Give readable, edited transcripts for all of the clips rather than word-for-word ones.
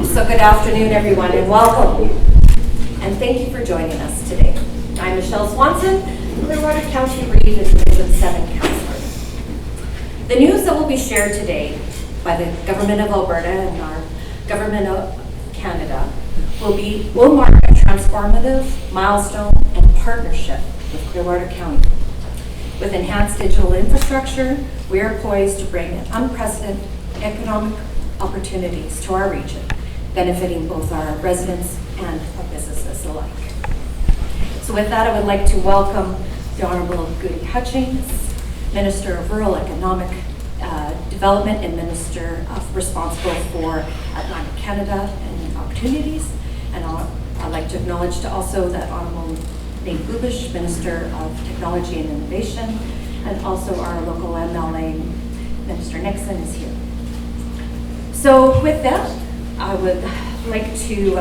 So good afternoon, everyone, and welcome. And thank you for joining us today. I'm Michelle Swanson, Clearwater County Reid and Division 7 Councillor. The news that will be shared today by the Government of Alberta and our Government of Canada will mark a transformative milestone and partnership with Clearwater County. With enhanced digital infrastructure, we are poised to bring unprecedented economic opportunities to our region, benefiting both our residents and our businesses alike. So with that, I would like to welcome the Honourable Goody Hutchings, Minister of Rural Economic Development and Minister responsible for Atlantic Canada and Opportunities. And I'd like to acknowledge also that Honourable Nate Bubish, Minister of Technology and Innovation, and also our local MLA, Minister Nixon, is here. So with that, I would like to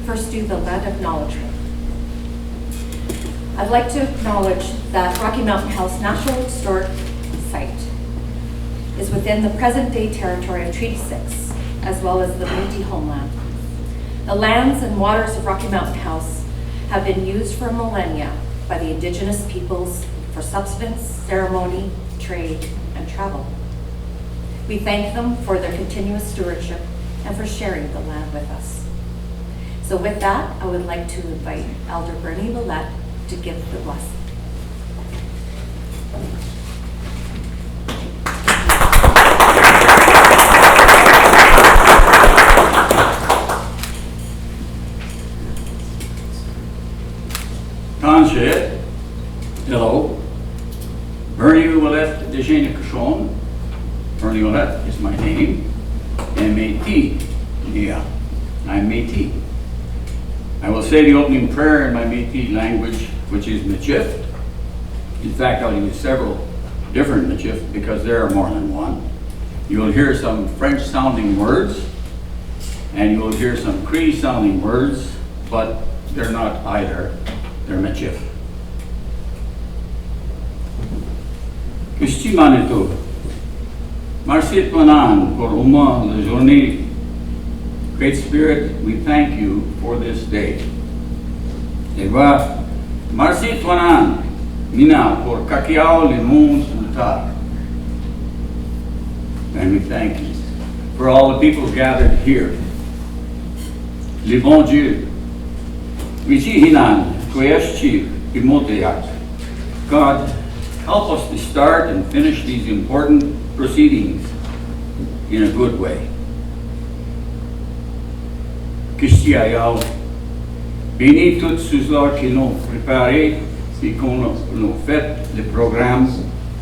first do the land acknowledgement. I'd like to acknowledge that Rocky Mountain House National Historic Site is within the present-day territory of Treaty 6, as well as the Métis homeland. The lands and waters of Rocky Mountain House have been used for millennia by the Indigenous peoples for subsistence, ceremony, trade, and travel. We thank them for their continuous stewardship and for sharing the land with us. So with that, I would like to invite Elder Bernie Willette to give the blessing. Tanshe, hello. Bernie Willette de Génicachon. Bernie Willette is my name. M-A-T. Yeah, I'm Métis. I will say the opening prayer in my Métis language, which is Michif. In fact, I'll use several different Michif because there are more than one. You will hear some French-sounding words, and you will hear some Cree-sounding words, but they're not either. They're Michif. Kishti Manitou. Marsit Panan pour Uma la journée. Great Spirit, we thank you for this day. Eva, Marsit Panan, Mina pour Kakiao Limon Sultar. And we thank you for all the people gathered here. Le bon Dieu, Michi Hinan, Kweshi, Imoteak. God, help us to start and finish these important proceedings in a good way. Christiayao, bénis toutes ceux-là qui l'ont préparé et qu'on l'ont fait le programme,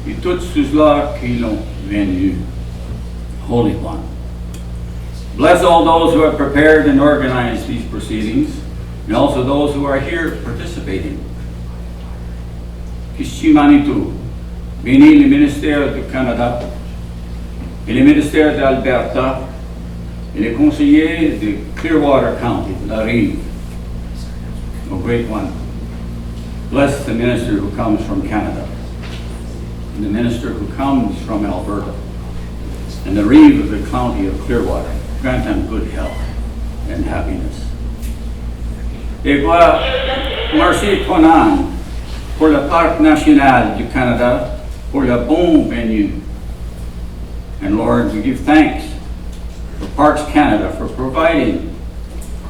et tous ceux-là qui l'ont venu. Holy One, bless all those who have prepared and organized these proceedings, and also those who are here participating. Christi Manitou, bénis le ministère du Canada, et le ministère d'Alberta, et les conseillers de Clearwater County, la Rive. Oh, great one. Bless the minister who comes from Canada, and the minister who comes from Alberta, and the Rive of the county of Clearwater. Grant them good health and happiness. Et voilà, merci Tonan pour le Parc National du Canada, pour le bon venue. And Lord, we give thanks for Parks Canada for providing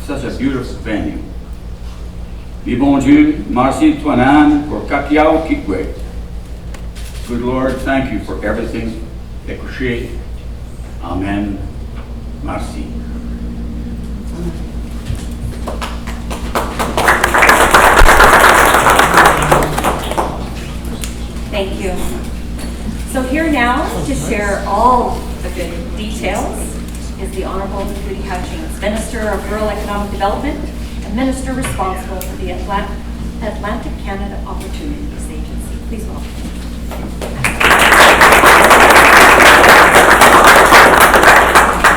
such a beautiful venue. Le bon Dieu, merci Tonan pour Kakiao Kikwe. Good Lord, thank you for everything. Ekouché. Amen. Merci. Thank you. So here now to share all the good details is the Honourable Goody Hutchings, Minister of Rural Economic Development and Minister responsible for the Atlantic Canada Opportunities Agency. Please welcome.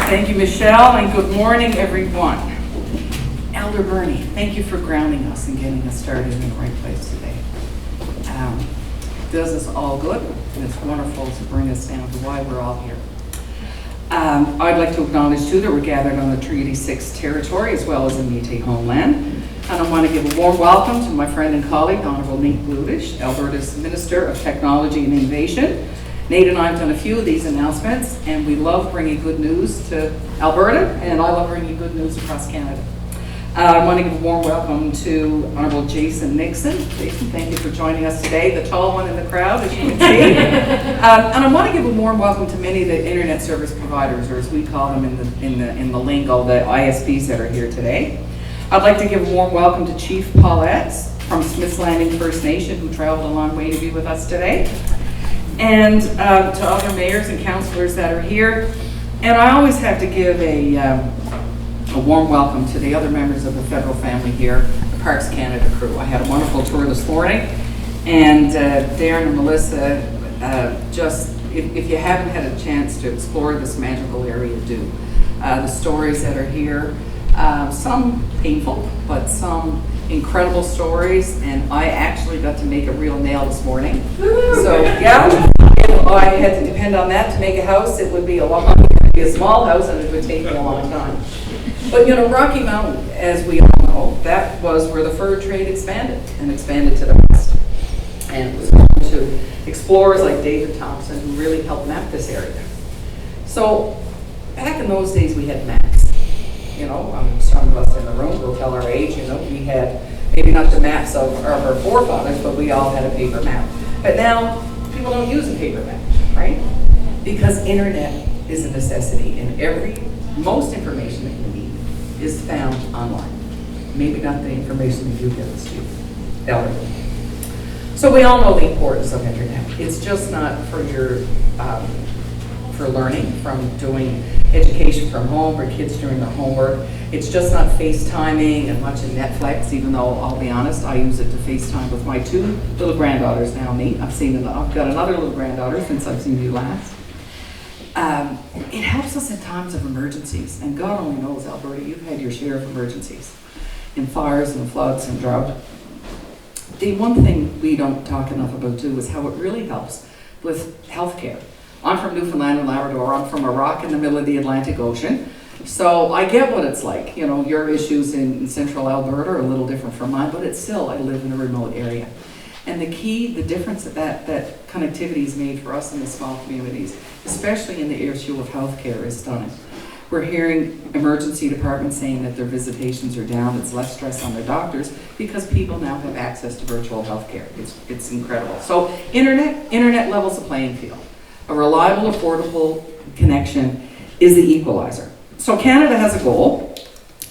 Thank you, Michelle, and good morning, everyone. Elder Bernie, thank you for grounding us and getting us started in the right place today. Does us all good, and it's wonderful to bring us down to why we're all here. I'd like to acknowledge too that we're gathered on the Treaty 6 territory as well as the Métis homeland. And I want to give a warm welcome to my friend and colleague, Honourable Nate Bludish, Alberta's Minister of Technology and Innovation. Nate and I have done a few of these announcements, and we love bringing good news to Alberta, and I love bringing good news across Canada. I want to give a warm welcome to Honourable Jason Nixon. Jason, thank you for joining us today, the tall one in the crowd, as you can see. And I want to give a warm welcome to many of the internet service providers, or as we call them in the lingo, the ISPs that are here today. I'd like to give a warm welcome to Chief Paulette from Smith's Landing First Nation, who traveled a long way to be with us today, and to other mayors and councillors that are here. And I always have to give a warm welcome to the other members of the federal family here, the Parks Canada crew. I had a wonderful tour this morning, and Darren and Melissa, if you haven't had a chance to explore this magical area, do. The stories that are here, some painful, but some incredible stories, and I actually got to make a real nail this morning. So yeah, if I had to depend on that to make a house, it would be a small house, and it would take me a long time. But you know, Rocky Mountain, as we all know, that was where the fur trade expanded, and expanded to the west. And it was home to explorers like David Thompson, who really helped map this area. So back in those days, we had maps. You know, some of us in the room will tell our age. You know, we had maybe not the maps of our forefathers, but we all had a paper map. But now people don't use a paper map, right? Because internet is a necessity, and most information that you need is found online. Maybe not the information that you give us to elderly. So we all know the importance of internet. It's just not for your for learning, from doing education from home or kids doing their homework. It's just not FaceTiming and watching Netflix, even though I'll be honest, I use it to FaceTime with my 2 little granddaughters now, Nate. I've got another little granddaughter since I've seen you last. It helps us in times of emergencies, and God only knows, Alberta, you've had your share of emergencies in fires and floods and drought. The one thing we don't talk enough about too is how it really helps with healthcare. I'm from Newfoundland and Labrador. I'm from a rock in the middle of the Atlantic Ocean, so I get what it's like. You know, your issues in central Alberta are a little different from mine, but it's still, I live in a remote area. And the difference that connectivity has made for us in the small communities, especially in the issue of healthcare, is stunning. We're hearing emergency departments saying that their visitations are down. It's less stress on their doctors because people now have access to virtual healthcare. It's incredible. So internet levels the playing field. A reliable, affordable connection is the equalizer. So Canada has a goal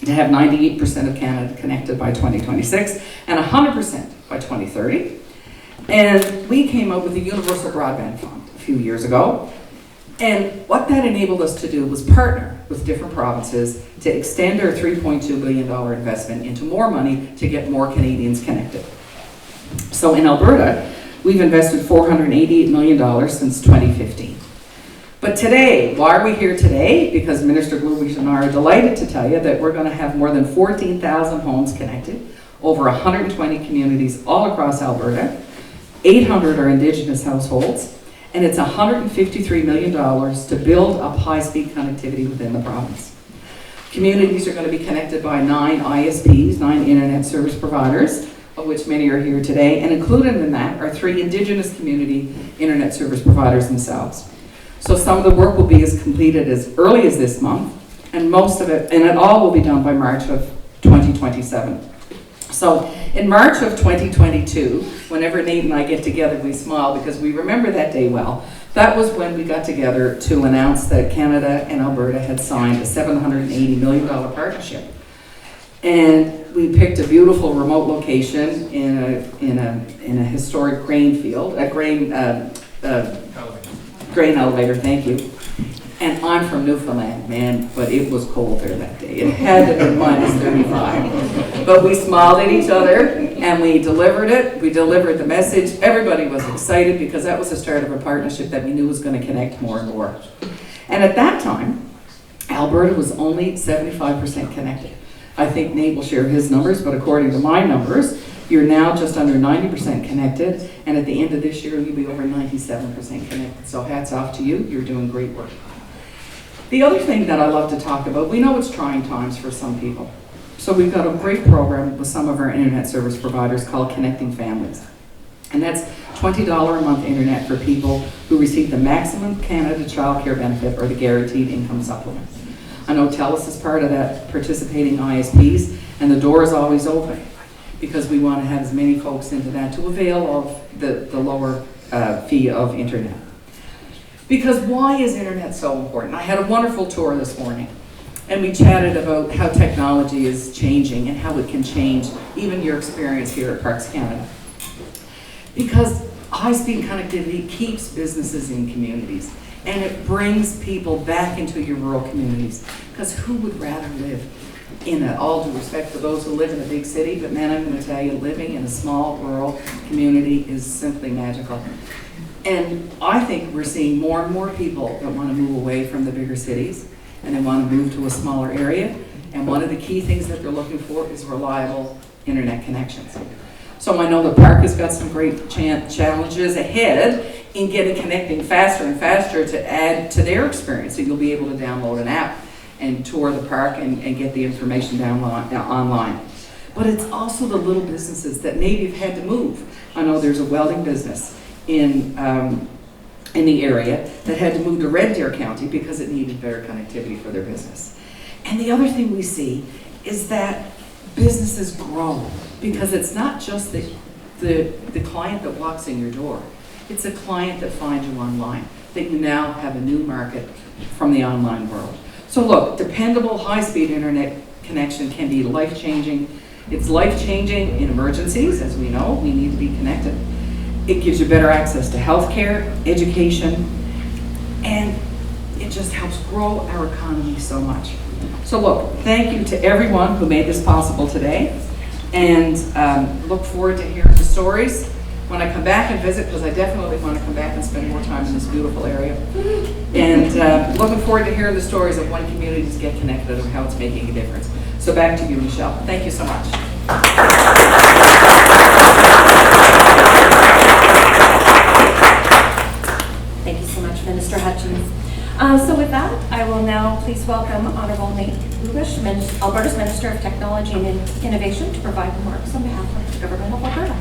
to have 98% of Canada connected by 2026 and 100% by 2030. And we came up with a universal broadband fund a few years ago. And what that enabled us to do was partner with different provinces to extend our $3.2 billion investment into more money to get more Canadians connected. So in Alberta, we've invested $488 million since 2015. But today, why are we here today? Because Minister Bludish and I are delighted to tell you that we're going to have more than 14,000 homes connected, over 120 communities all across Alberta. 800 are Indigenous households, and it's $153 million to build up high-speed connectivity within the province. Communities are going to be connected by 9 ISPs, 9 internet service providers, of which many are here today, and included in that are 3 Indigenous community internet service providers themselves. So some of the work will be completed as early as this month, and most of it, and it all will be done by March of 2027. So in March of 2022, whenever Nate and I get together, we smile because we remember that day well. That was when we got together to announce that Canada and Alberta had signed a $780 million partnership. And we picked a beautiful remote location in a historic grain field, a grain elevator, thank you. And I'm from Newfoundland, man, but it was cold there that day. It had to be minus 35. But we smiled at each other and we delivered it. We delivered the message. Everybody was excited because that was the start of a partnership that we knew was going to connect more and more. And at that time, Alberta was only 75% connected. I think Nate will share his numbers, but according to my numbers, you're now just under 90% connected, and at the end of this year, you'll be over 97% connected. So hats off to you, you're doing great work. The other thing that I love to talk about, we know it's trying times for some people. So we've got a great program with some of our internet service providers called Connecting Families. And that's $20 a month internet for people who receive the maximum Canada Child Care benefit or the guaranteed income supplement. I know TELUS is part of that participating ISPs, and the door is always open because we want to have as many folks into that to avail of the lower fee of internet. Because why is internet so important? I had a wonderful tour this morning, and we chatted about how technology is changing and how it can change even your experience here at Parks Canada. Because high-speed connectivity keeps businesses in communities, and it brings people back into your rural communities. Because who would rather live in all due respect for those who live in a big city, but man, I'm going to tell you, living in a small rural community is simply magical. And I think we're seeing more and more people that want to move away from the bigger cities, and they want to move to a smaller area. And one of the key things that they're looking for is reliable internet connections. So I know the park has got some great challenges ahead in connecting faster and faster to add to their experience. So you'll be able to download an app and tour the park and get the information online. But it's also the little businesses that maybe have had to move. I know there's a welding business in the area that had to move to Red Deer County because it needed better connectivity for their business. And the other thing we see is that businesses grow because it's not just the client that walks in your door. It's a client that finds you online, that you now have a new market from the online world. So look, dependable high-speed internet connection can be life-changing. It's life-changing in emergencies, as we know, we need to be connected. It gives you better access to healthcare, education, and it just helps grow our economy so much. So look, thank you to everyone who made this possible today, and look forward to hearing the stories when I come back and visit, because I definitely want to come back and spend more time in this beautiful area. And looking forward to hearing the stories of when communities get connected and how it's making a difference. So back to you, Michelle. Thank you so much. Thank you so much, Minister Hutchins. So with that, I will now please welcome Honourable Nate Lubish, Alberta's Minister of Technology and Innovation, to provide remarks on behalf of the Government of Alberta.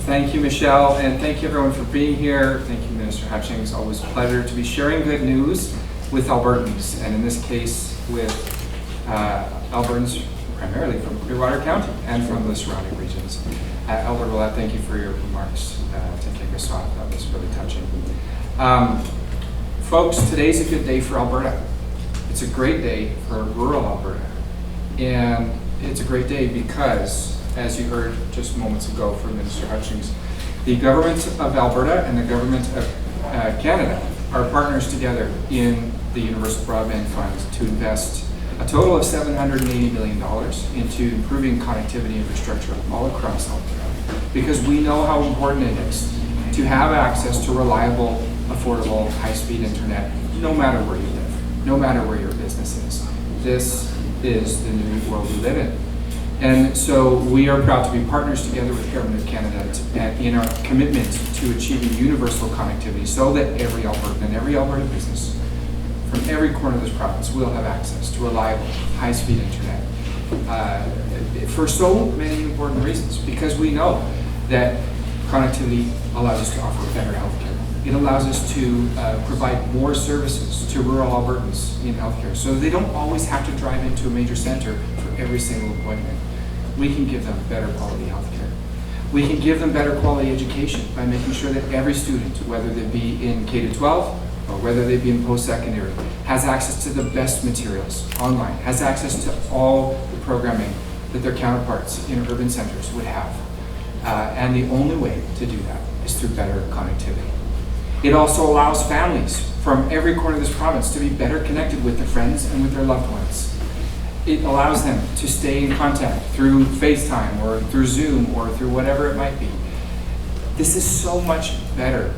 Thank you, Michelle, and thank you everyone for being here. Thank you, Minister Hutchings. Always a pleasure to be sharing good news with Albertans, and in this case with Albertans primarily from Clearwater County and from the surrounding regions. Albert Willett, thank you for your remarks to kick us off. That was really touching. Folks, today's a good day for Alberta. It's a great day for rural Alberta. And it's a great day because, as you heard just moments ago from Minister Hutchings, the Government of Alberta and the Government of Canada are partners together in the Universal Broadband Fund to invest a total of $780 million into improving connectivity infrastructure all across Alberta, because we know how important it is to have access to reliable, affordable, high-speed internet no matter where you live, no matter where your business is. This is the new world we live in. And so we are proud to be partners together with the Government of Canada in our commitment to achieving universal connectivity so that every Albertan and every Alberta business from every corner of this province will have access to reliable, high-speed internet for so many important reasons, because we know that connectivity allows us to offer better healthcare. It allows us to provide more services to rural Albertans in healthcare, so they don't always have to drive into a major center for every single appointment. We can give them better quality healthcare. We can give them better quality education by making sure that every student, whether they be in K-12 or whether they be in post-secondary, has access to the best materials online, has access to all the programming that their counterparts in urban centers would have. And the only way to do that is through better connectivity. It also allows families from every corner of this province to be better connected with their friends and with their loved ones. It allows them to stay in contact through FaceTime or through Zoom or through whatever it might be. This is so much better.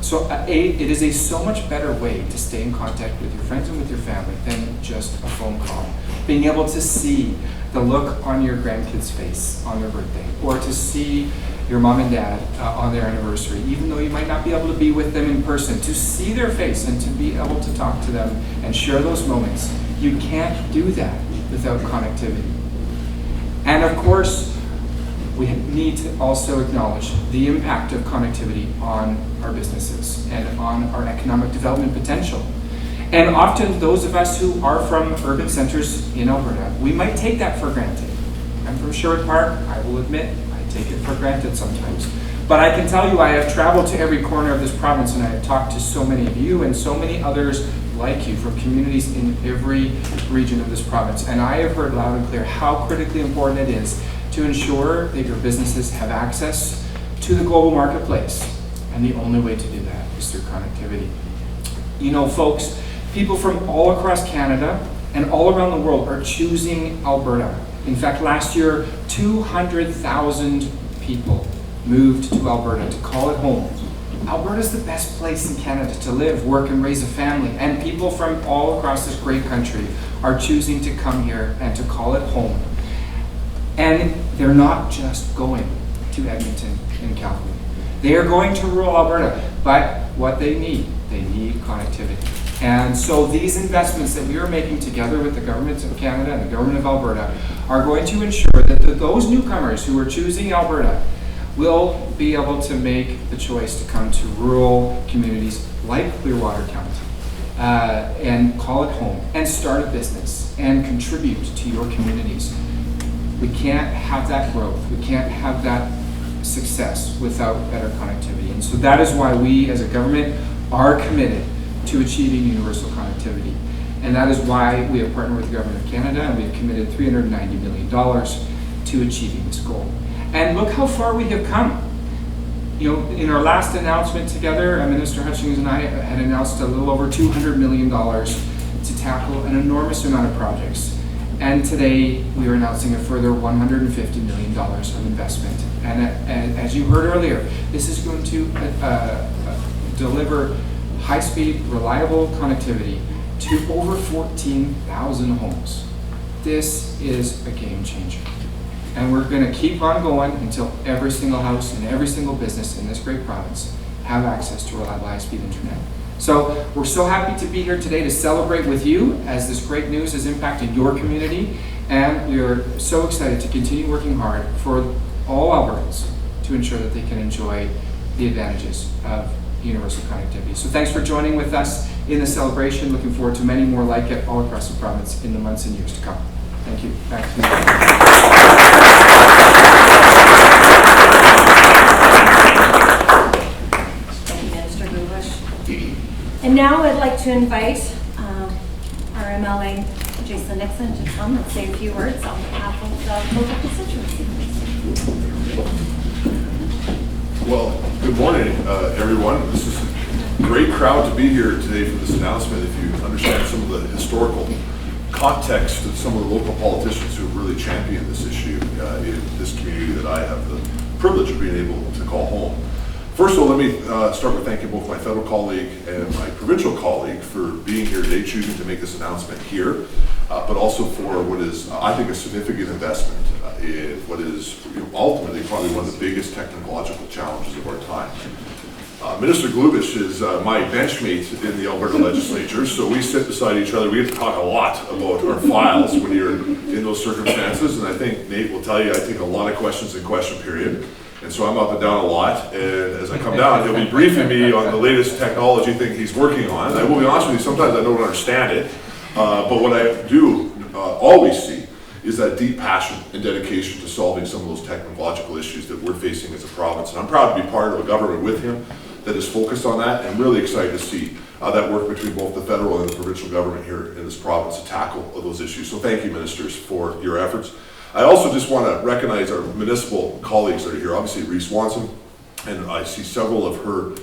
So it is a so much better way to stay in contact with your friends and with your family than just a phone call. Being able to see the look on your grandkid's face on their birthday, or to see your mom and dad on their anniversary, even though you might not be able to be with them in person, to see their face and to be able to talk to them and share those moments. You can't do that without connectivity. And of course, we need to also acknowledge the impact of connectivity on our businesses and on our economic development potential. And often those of us who are from urban centers in Alberta, we might take that for granted. I'm from Sherwood Park, I will admit, I take it for granted sometimes. But I can tell you I have traveled to every corner of this province and I have talked to so many of you and so many others like you from communities in every region of this province. And I have heard loud and clear how critically important it is to ensure that your businesses have access to the global marketplace. And the only way to do that is through connectivity. You know, folks, people from all across Canada and all around the world are choosing Alberta. In fact, last year, 200,000 people moved to Alberta to call it home. Alberta's the best place in Canada to live, work, and raise a family. And people from all across this great country are choosing to come here and to call it home. And they're not just going to Edmonton and Calgary. They are going to rural Alberta, but what they need connectivity. And so these investments that we are making together with the Government of Canada and the Government of Alberta are going to ensure that those newcomers who are choosing Alberta will be able to make the choice to come to rural communities like Clearwater County and call it home and start a business and contribute to your communities. We can't have that growth. We can't have that success without better connectivity. And so that is why we as a government are committed to achieving universal connectivity. And that is why we have partnered with the Government of Canada and we have committed $390 million to achieving this goal. And look how far we have come. You know, in our last announcement together, Minister Hutchings and I had announced a little over $200 million to tackle an enormous amount of projects. And today we are announcing a further $150 million of investment. And as you heard earlier, this is going to deliver high-speed, reliable connectivity to over 14,000 homes. This is a game changer. And we're going to keep on going until every single house and every single business in this great province have access to reliable high-speed internet. So we're so happy to be here today to celebrate with you as this great news has impacted your community. And we are so excited to continue working hard for all Albertans to ensure that they can enjoy the advantages of universal connectivity. So thanks for joining with us in the celebration. Looking forward to many more like it all across the province in the months and years to come. Thank you. Back to you. Thank you, Minister Gulish. And now I'd like to invite our MLA, Jason Nixon, to come and say a few words on behalf of the local constituency. Well, good morning, everyone. This is a great crowd to be here today for this announcement. If you understand some of the historical context of some of the local politicians who have really championed this issue in this community that I have the privilege of being able to call home. First of all, let me start with thanking both my federal colleague and my provincial colleague for being here today, choosing to make this announcement here, but also for what is, I think, a significant investment in what is ultimately probably one of the biggest technological challenges of our time. Minister Glubish is my benchmate in the Alberta legislature, so we sit beside each other. We get to talk a lot about our files when you're in those circumstances, and I think Nate will tell you I take a lot of questions in question period, and so I'm up and down a lot, and as I come down, he'll be briefing me on the latest technology thing he's working on. I will be honest with you, sometimes I don't understand it, but what I do always see is that deep passion and dedication to solving some of those technological issues that we're facing as a province. And I'm proud to be part of a government with him that is focused on that, and really excited to see that work between both the federal and the provincial government here in this province to tackle those issues. So thank you, ministers, for your efforts. I also just want to recognize our municipal colleagues that are here. Obviously, Reese Swanson, and I see several of her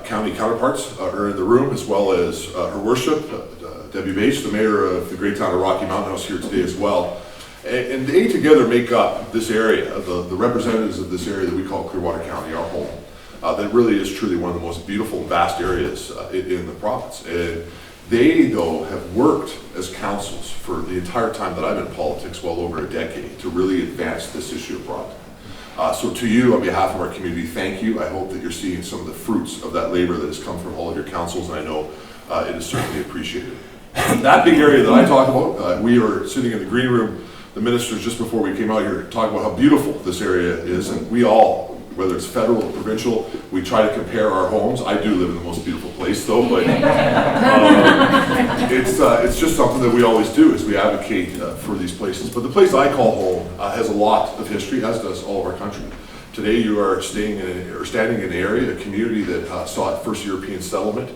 county counterparts are in the room, as well as her worship, Debbie Bates, the mayor of the great town of Rocky Mountain House, here today as well. And they together make up this area, the representatives of this area that we call Clearwater County, our home. That really is truly one of the most beautiful and vast areas in the province. And they, though, have worked as councils for the entire time that I've been in politics, well over a decade, to really advance this issue of broadband. So to you, on behalf of our community, thank you. I hope that you're seeing some of the fruits of that labor that has come from all of your councils, and I know it is certainly appreciated. That big area that I talk about, we are sitting in the green room, the ministers just before we came out here talking about how beautiful this area is, and we all, whether it's federal or provincial, we try to compare our homes. I do live in the most beautiful place though, but it's just something that we always do is we advocate for these places. But the place I call home has a lot of history, as does all of our country. Today you are standing in an area, a community that saw its first European settlement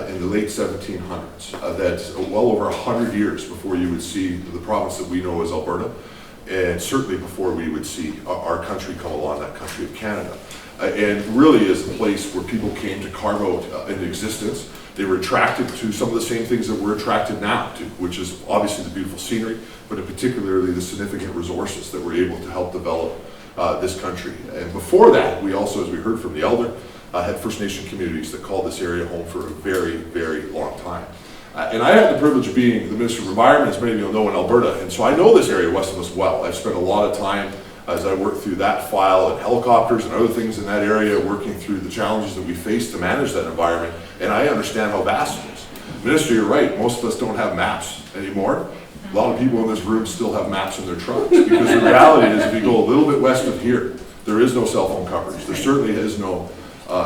in the late 1700s. That's well over 100 years before you would see the province that we know as Alberta, and certainly before we would see our country come along, that country of Canada. And really is a place where people came to carve out an existence. They were attracted to some of the same things that we're attracted now to, which is obviously the beautiful scenery, but in particularly the significant resources that were able to help develop this country. And before that, we also, as we heard from the elder, had First Nation communities that called this area home for a very, very long time. And I had the privilege of being the Minister of Environment, as many of you know, in Alberta, and so I know this area west of us well. I've spent a lot of time as I worked through that file and helicopters and other things in that area, working through the challenges that we face to manage that environment, and I understand how vast it is. Minister, you're right, most of us don't have maps anymore. A lot of people in this room still have maps in their trucks, because the reality is if you go a little bit west of here, there is no cell phone coverage. There certainly is no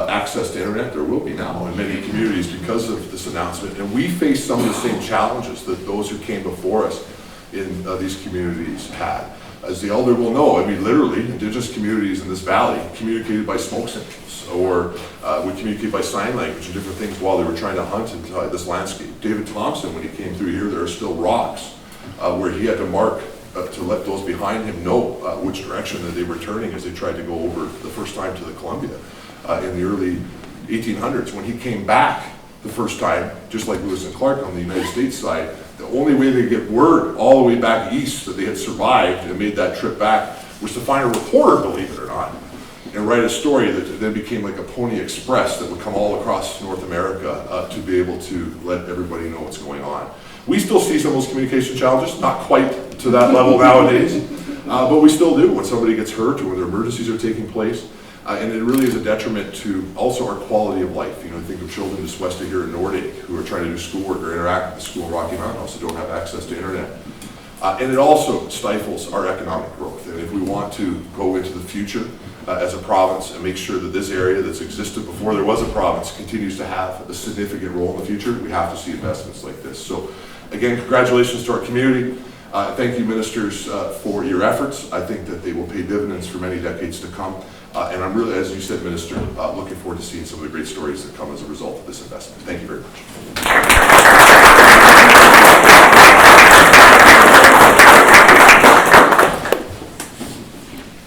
access to internet. There will be now in many communities because of this announcement, and we face some of the same challenges that those who came before us in these communities had. As the elder will know, I mean literally, Indigenous communities in this valley communicated by smoke signals, or would communicate by sign language and different things while they were trying to hunt inside this landscape. David Thompson, when he came through here, there are still rocks where he had to mark to let those behind him know which direction that they were turning as they tried to go over the first time to the Columbia. In the early 1800s. When he came back the first time, just like Lewis and Clark on the United States side, the only way they get word all the way back east that they had survived and made that trip back was to find a reporter, believe it or not, and write a story that then became like a Pony Express that would come all across North America to be able to let everybody know what's going on. We still see some of those communication challenges, not quite to that level nowadays, but we still do when somebody gets hurt or when their emergencies are taking place. And it really is a detriment to also our quality of life. You know, think of children just west of here in Nordic who are trying to do schoolwork or interact with the school in Rocky Mountain, also don't have access to internet. And it also stifles our economic growth. And if we want to go into the future as a province and make sure that this area that's existed before there was a province continues to have a significant role in the future, we have to see investments like this. So again, congratulations to our community. Thank you, ministers, for your efforts. I think that they will pay dividends for many decades to come. And I'm really, as you said, Minister, looking forward to seeing some of the great stories that come as a result of this investment. Thank you very much.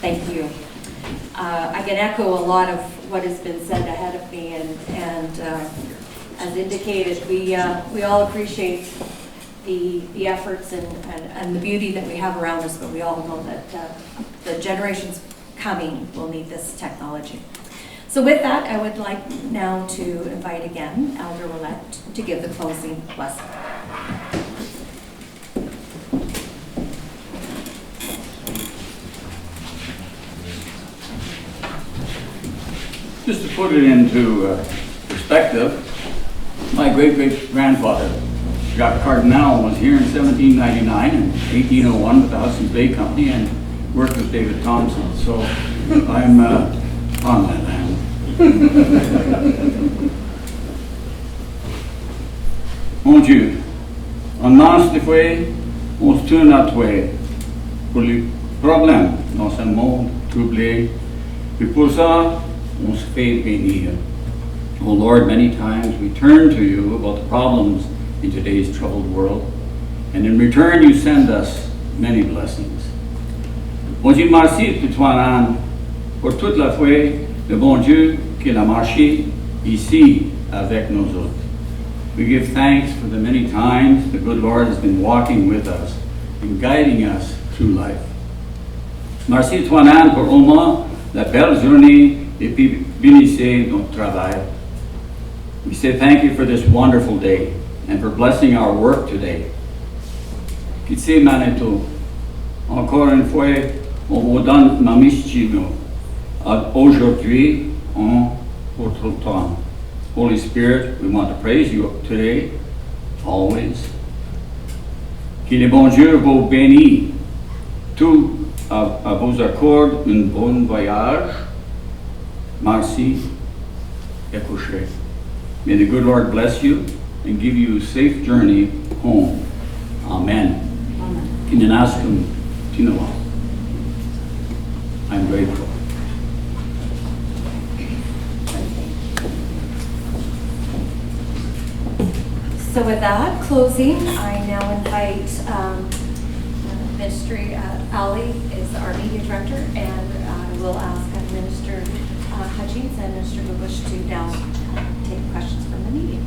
Thank you. I can echo a lot of what has been said ahead of me, and as indicated, we all appreciate the efforts and the beauty that we have around us, but we all know that the generations coming will need this technology. So with that, I would like now to invite again Elder Willette to give the closing blessing. Just to put it into perspective, my great-great-grandfather, Jacques Cardinal, was here in 1799 and 1801 with the Hudson's Bay Company and worked with David Thompson. So I'm on that land. Mon Dieu, en masse de fois, on se tourne à toi pour les problèmes dans ce monde troublé, et pour ça, on se fait bénir. Oh Lord, many times we turn to you about the problems in today's troubled world, and in return you send us many blessings. On dit merci pour toi, pour toute la foi, le bon Dieu qui a marché ici avec nous autres. We give thanks for the many times the good Lord has been walking with us and guiding us through life. Merci toi, pour au moins la belle journée et puis bénissez notre travail. We say thank you for this wonderful day and for blessing our work today. Kitse Manitou, encore une fois, on vous donne ma mission aujourd'hui en votre temps. Holy Spirit, we want to praise you today, always. Que le bon Dieu vous bénisse, tout vous accorde un bon voyage. Merci et couchez. May the good Lord bless you and give you a safe journey home. Amen. Kinyanaskum Tinawa. I'm grateful. So with that closing, I now invite Ministry Ali is our media director, and I will ask Minister Hutchings and Minister Bush to now take questions from the media.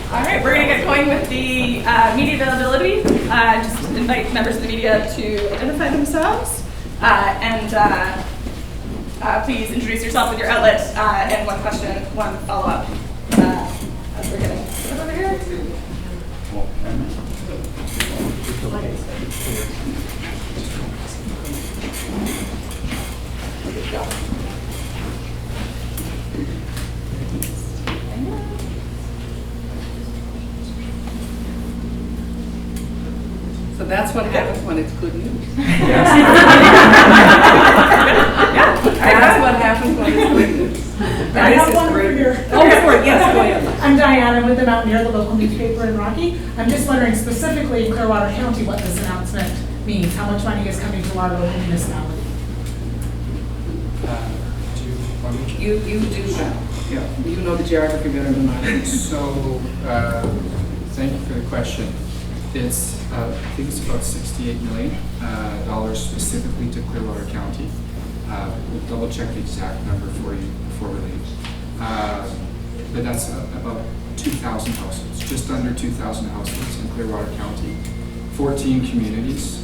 All right, we're going to get going with the media availability. Just invite members of the media to identify themselves and please introduce yourself with your outlet and one question, one follow-up as we're getting over here. So that's what happens when it's good news. That's what happens when it's good news. I have one for your. Oh, sorry, yes, go ahead. I'm Diana with the Mountaineer, the local newspaper in Rocky. I'm just wondering specifically in Clearwater County what this announcement means. How much money is coming to our local municipality? You do that. Yeah, you know the geography better than I do. So, thank you for the question. It's, I think it's about $68 million specifically to Clearwater County. We'll double check the exact number for you before we leave. But that's about 2,000 households, just under 2,000 households in Clearwater County. 14 communities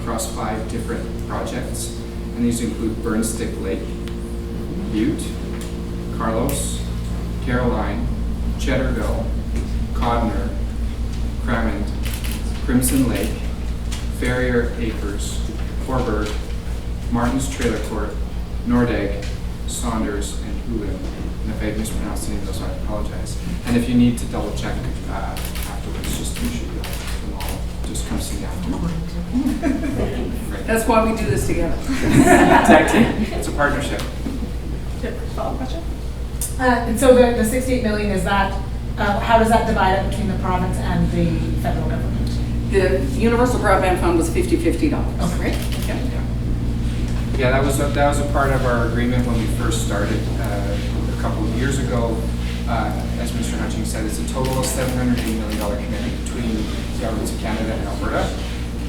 across 5 different projects. And these include Burnstick Lake, Butte, Carlos, Caroline, Cheddarville, Codner, Cramond, Crimson Lake, Ferrier Acres, Forberg, Martin's Trailer Court, Nordegg, Saunders, and Ulim. And if I mispronounced any of those, I apologize. And if you need to double check afterwards, just to make sure you have them all, just come see me afterwards. Right. That's why we do this together. Tag team. It's a partnership. Follow-up question? And so the 68 million, is that, how does that divide up between the province and the federal government? The Universal Broadband Fund was $50-50. Okay. Yeah, that was a part of our agreement when we first started a couple of years ago. As Mr. Hutchings said, it's a total of $780 million commitment between the governments of Canada and Alberta.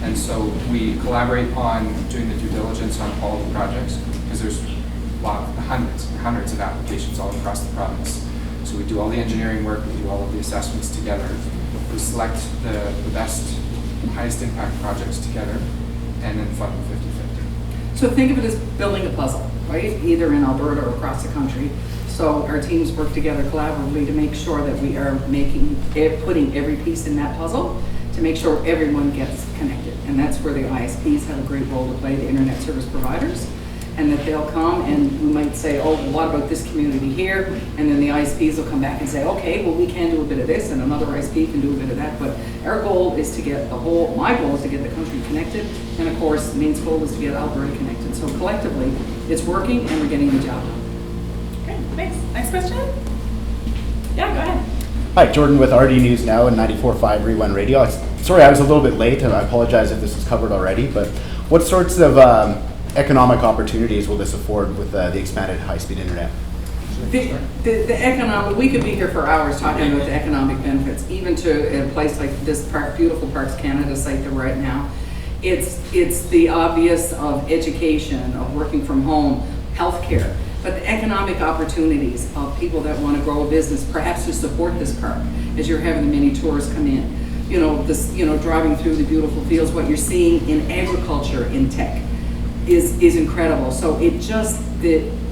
And so we collaborate on doing the due diligence on all the projects because there's hundreds of applications all across the province. So we do all the engineering work, we do all of the assessments together. We select the best, highest impact projects together and then fund them 50-50. So think of it as building a puzzle, right? Either in Alberta or across the country. So our teams work together collaboratively to make sure that we are putting every piece in that puzzle to make sure everyone gets connected. And that's where the ISPs have a great role to play, the internet service providers. And that they'll come and we might say, oh, well, what about this community here? And then the ISPs will come back and say, okay, well, we can do a bit of this and another ISP can do a bit of that. But our goal is to get my goal is to get the country connected. And of course, Maine's goal is to get Alberta connected. So collectively, it's working and we're getting the job done. Okay, thanks. Next question? Yeah, go ahead. Hi, Jordan with RD News Now and 94.5 Rerun Radio. Sorry, I was a little bit late and I apologize if this was covered already, but what sorts of economic opportunities will this afford with the expanded high-speed internet? The economic, we could be here for hours talking about the economic benefits, even to a place like this park, beautiful Parks Canada site that we're at now. It's the obvious of education, of working from home, healthcare, but the economic opportunities of people that want to grow a business, perhaps to support this park, as you're having the many tourists come in. Driving through the beautiful fields, what you're seeing in agriculture, in tech, is incredible. So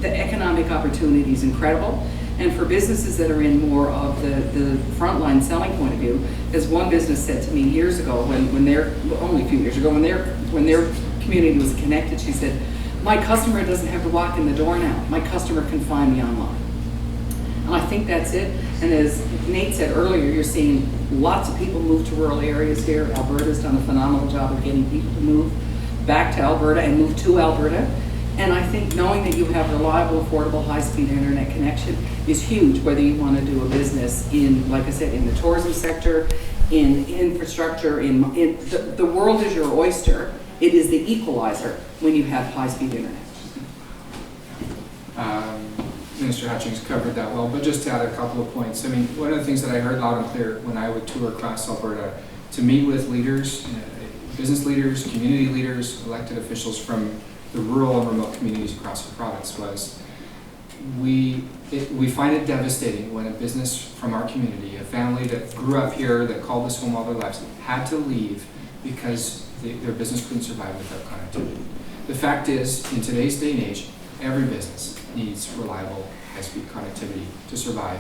the economic opportunity is incredible. And for businesses that are in more of the frontline selling point of view, as one business said to me years ago, when they're, only a few years ago, when their community was connected, she said, my customer doesn't have to walk in the door now. My customer can find me online. And I think that's it. And as Nate said earlier, you're seeing lots of people move to rural areas here. Alberta's done a phenomenal job of getting people to move back to Alberta and move to Alberta. And I think knowing that you have reliable, affordable, high-speed internet connection is huge, whether you want to do a business in, like I said, in the tourism sector, in infrastructure, the world is your oyster. It is the equalizer when you have high-speed internet. Minister Hutchings covered that well, but just to add a couple of points. I mean, one of the things that I heard loud and clear when I would tour across Alberta, to meet with leaders, business leaders, community leaders, elected officials from the rural and remote communities across the province, was we find it devastating when a business from our community, a family that grew up here, that called us home all their lives, had to leave because their business couldn't survive without connectivity. The fact is, in today's day and age, every business needs reliable, high-speed connectivity to survive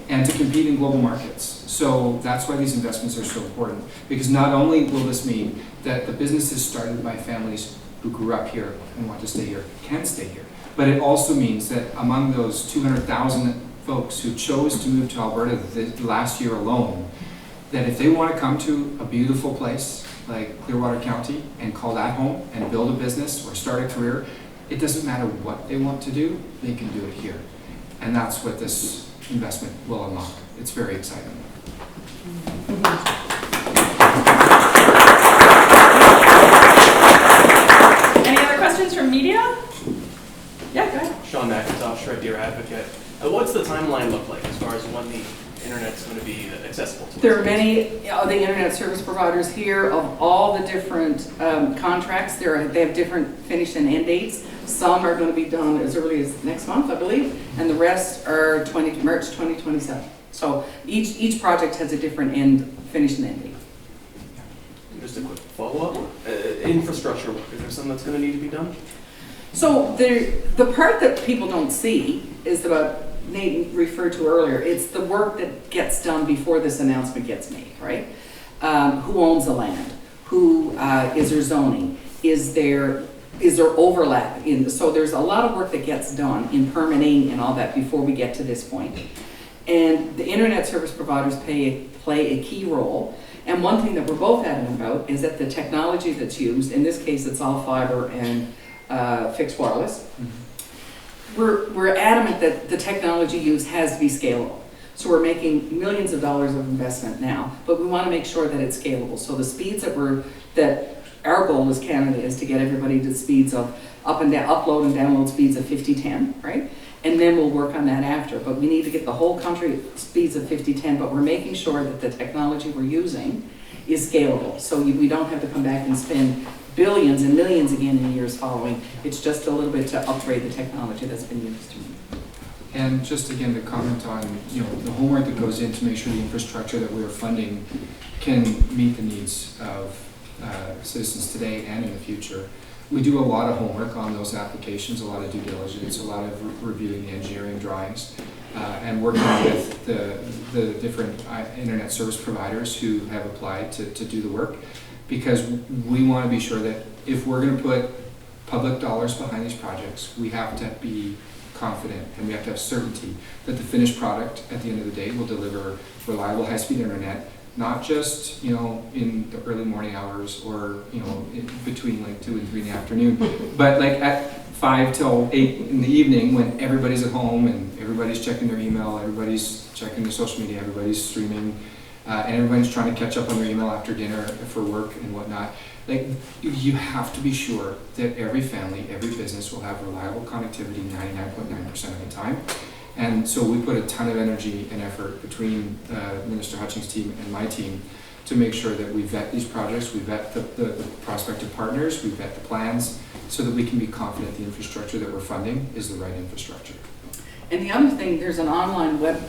and to compete in global markets. So that's why these investments are so important, because not only will this mean that the businesses started by families who grew up here and want to stay here can stay here, but it also means that among those 200,000 folks who chose to move to Alberta the last year alone, that if they want to come to a beautiful place like Clearwater County and call that home and build a business or start a career, it doesn't matter what they want to do, they can do it here. And that's what this investment will unlock. It's very exciting. Any other questions from media? Yeah, go ahead. Sean McIntosh, Red Deer Advocate. What's the timeline look like as far as when the internet's going to be accessible to us? There are many of the internet service providers here of all the different contracts. They have different finish and end dates. Some are going to be done as early as next month, I believe, and the rest are March 2027. So each project has a different finish and end date. Just a quick follow-up. Infrastructure work, is there something that's going to need to be done? So the part that people don't see is what Nate referred to earlier. It's the work that gets done before this announcement gets made, right? Who owns the land? Who is there zoning? Is there overlap? So there's a lot of work that gets done in permitting and all that before we get to this point. And the internet service providers play a key role. And one thing that we're both adamant about is that the technology that's used, in this case it's all fiber and fixed wireless, we're adamant that the technology used has to be scalable. So we're making millions of dollars of investment now, but we want to make sure that it's scalable. So the speeds that our goal as Canada is to get everybody to speeds of upload and download speeds of 50/10, right? And then we'll work on that after. But we need to get the whole country speeds of 50/10, but we're making sure that the technology we're using is scalable. So we don't have to come back and spend billions and millions again in years following. It's just a little bit to upgrade the technology that's been used. And just again to comment on the homework that goes in to make sure the infrastructure that we're funding can meet the needs of citizens today and in the future. We do a lot of homework on those applications, a lot of due diligence, a lot of reviewing the engineering drawings, and working with the different internet service providers who have applied to do the work, because we want to be sure that if we're going to put public dollars behind these projects, we have to be confident and we have to have certainty that the finished product at the end of the day will deliver reliable high-speed internet, not just in the early morning hours or in between like 2 and 3 in the afternoon, but like at 5 till 8 in the evening when everybody's at home and everybody's checking their email, everybody's checking their social media, everybody's streaming, and everybody's trying to catch up on their email after dinner for work and whatnot. Like, you have to be sure that every family, every business will have reliable connectivity 99.9% of the time. And so we put a ton of energy and effort between Minister Hutchings' team and my team to make sure that we vet these projects, we vet the prospective partners, we vet the plans, so that we can be confident the infrastructure that we're funding is the right infrastructure. And the other thing, there's an online web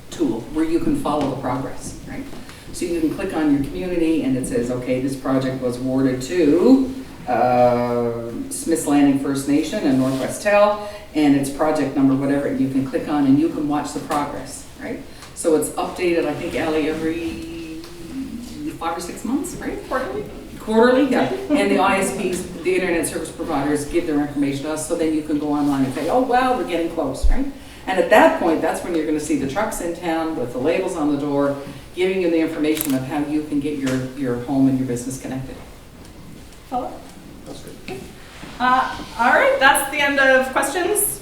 tool where you can follow the progress, right? So you can click on your community and it says, okay, this project was awarded to Smith's Landing First Nation and Northwest Tel, and it's project number, whatever, you can click on and you can watch the progress, right? So it's updated, I think, Ellie, every 5 or 6 months, right? Quarterly, yeah. And the ISPs, the internet service providers, give their information to us, so then you can go online and say, oh, well, we're getting close, right? And at that point, that's when you're gonna see the trucks in town with the labels on the door, giving you the information of how you can get your home and your business connected. Follow? That's good. All right, that's the end of questions.